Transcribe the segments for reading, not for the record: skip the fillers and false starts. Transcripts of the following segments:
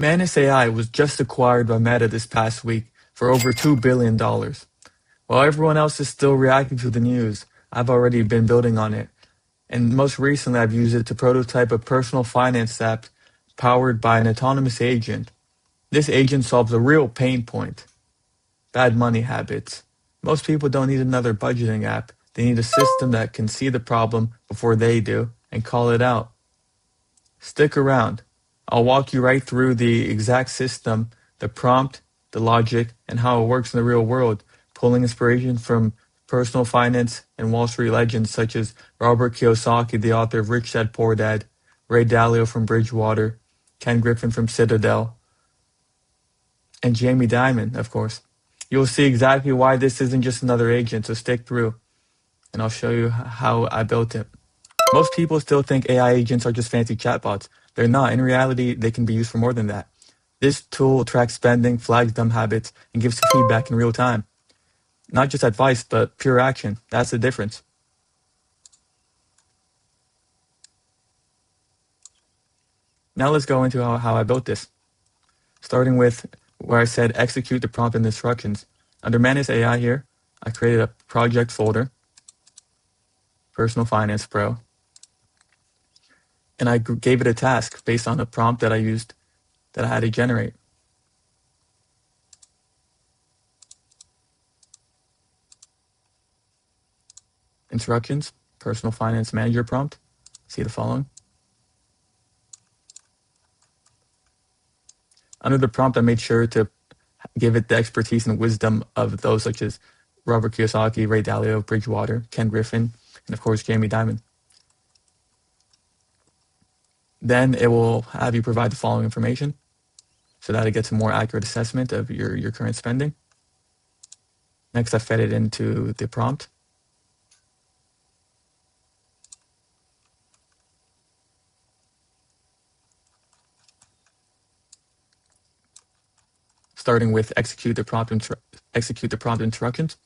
Manus AI was just acquired by Meta this past week for over $2 billion. While everyone else is still reacting to the news, I've already been building on it. And most recently, I've used it to prototype a personal finance app powered by an autonomous agent. This agent solves a real pain point: bad money habits. Most people don't need another budgeting app. They need a system that can see the problem before they do and call it out. Stick around. I'll walk you right through the exact system, the prompt, the logic, and how it works in the real world, pulling inspiration from personal finance and Wall Street legends such as Robert Kiyosaki, the author of Rich Dad Poor Dad, Ray Dalio from Bridgewater, Ken Griffin from Citadel, and Jamie Dimon, of course. You'll see exactly why this isn't just another agent, so stick through, and I'll show you how I built it. Most people still think AI agents are just fancy chatbots. They're not. In reality, they can be used for more than that. This tool tracks spending, flags dumb habits, and gives feedback in real time. Not just advice, but pure action. That's the difference. Now let's go into how I built this. Starting with where I said execute the prompt and instructions. Under Manus AI here, I created a project folder, Personal Finance Pro, and I gave it a task based on a prompt that I used that I had to generate. Instructions, Personal Finance Manager prompt. See the following. Under the prompt, I made sure to give it the expertise and wisdom of those such as Robert Kiyosaki, Ray Dalio, Bridgewater, Ken Griffin, and of course, Jamie Dimon. Then it will have you provide the following information so that it gets a more accurate assessment of your current spending. Next, I fed it into the prompt. Starting with execute the prompt instructions,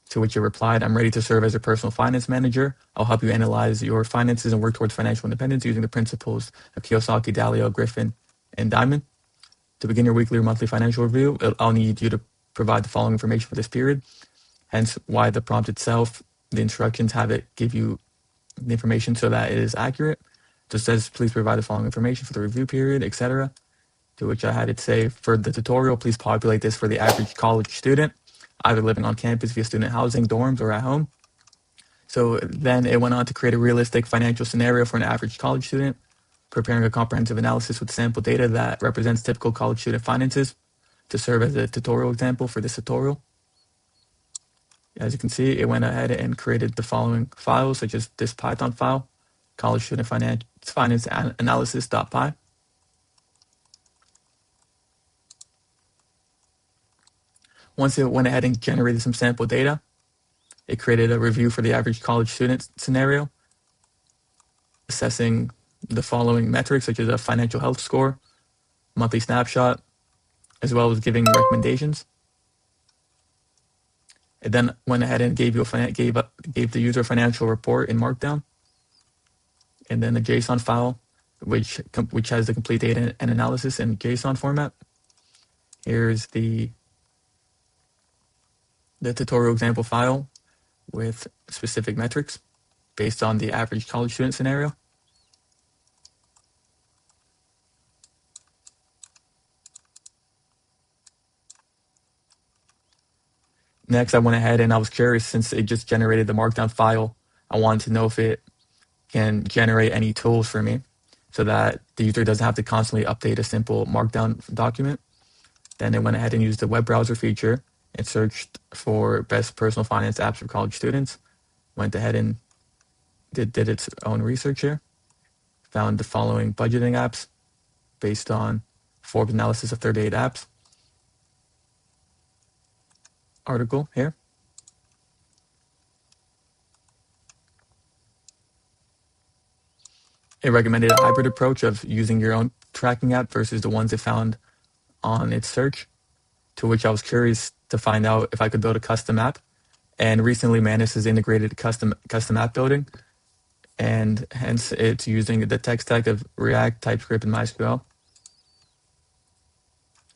to which it replied, I'm ready to serve as a personal finance manager. I'll help you analyze your finances and work towards financial independence using the principles of Kiyosaki, Dalio, Griffin, and Dimon. To begin your weekly or monthly financial review, I'll need you to provide the following information for this period. Hence why the prompt itself, the instructions have it give you the information so that it is accurate. Just says, please provide the following information for the review period, etc. To which I had it say, for the tutorial, please populate this for the average college student, either living on campus via student housing, dorms, or at home. So then it went on to create a realistic financial scenario for an average college student, preparing a comprehensive analysis with sample data that represents typical college student finances to serve as a tutorial example for this tutorial. As you can see, it went ahead and created the following files, such as this Python file, college student finance analysis.py. Once it went ahead and generated some sample data, it created a review for the average college student scenario, assessing the following metrics, such as a financial health score, monthly snapshot, as well as giving recommendations. It then went ahead and gave the user a financial report in Markdown, and then a JSON file, which has the complete data and analysis in JSON format. Here's the tutorial example file with specific metrics based on the average college student scenario. Next, I went ahead and I was curious, since it just generated the Markdown file, I wanted to know if it can generate any tools for me so that the user doesn't have to constantly update a simple Markdown document. Then it went ahead and used the web browser feature and searched for best personal finance apps for college students. Went ahead and did its own research here. Found the following budgeting apps based on Forbes analysis of 38 apps article here. It recommended a hybrid approach of using your own tracking app versus the ones it found on its search, to which I was curious to find out if I could build a custom app. And recently, Manus has integrated custom app building and hence it's using the tech stack of React, TypeScript, and MySQL.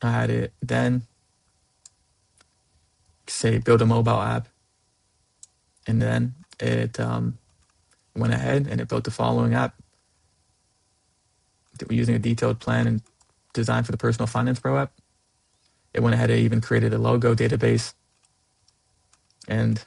I had it then say build a mobile app, and then it went ahead and it built the following app. We're using a detailed plan and design for the Personal Finance Pro app. It went ahead and even created a logo database. And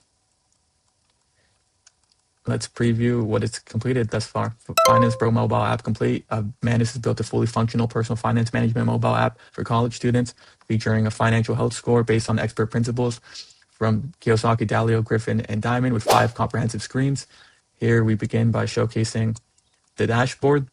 let's preview what it's completed thus far. Finance Pro mobile app complete. Manus has built a fully functional personal finance management mobile app for college students, featuring a financial health score based on expert principles from Kiyosaki, Dalio, Griffin, and Diamond, with 5 comprehensive screens. Here we begin by showcasing the dashboard,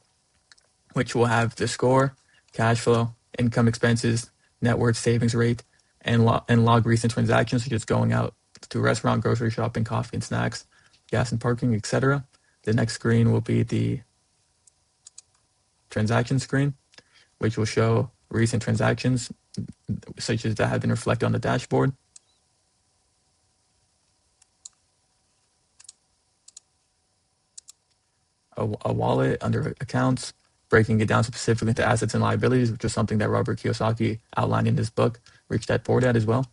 which will have the score, cash flow, income, expenses, net worth, savings rate, and log recent transactions, such as going out to a restaurant, grocery shopping, coffee and snacks, gas and parking, etc. The next screen will be the transaction screen, which will show recent transactions, such as that have been reflected on the dashboard. A wallet under accounts, breaking it down specifically into assets and liabilities, which is something that Robert Kiyosaki outlined in his book, Rich Dad Poor Dad, as well.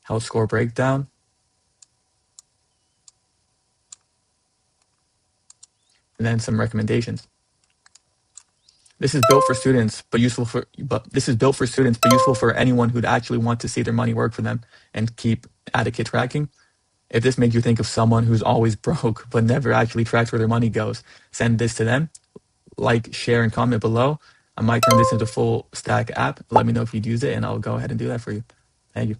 Health score breakdown, and then some recommendations. This is built for students, but useful for anyone who'd actually want to see their money work for them and keep adequate tracking. If this made you think of someone who's always broke but never actually tracks where their money goes, send this to them. Like, share, and comment below. I might turn this into a full stack app. Let me know if you'd use it, and I'll go ahead and do that for you. Thank you.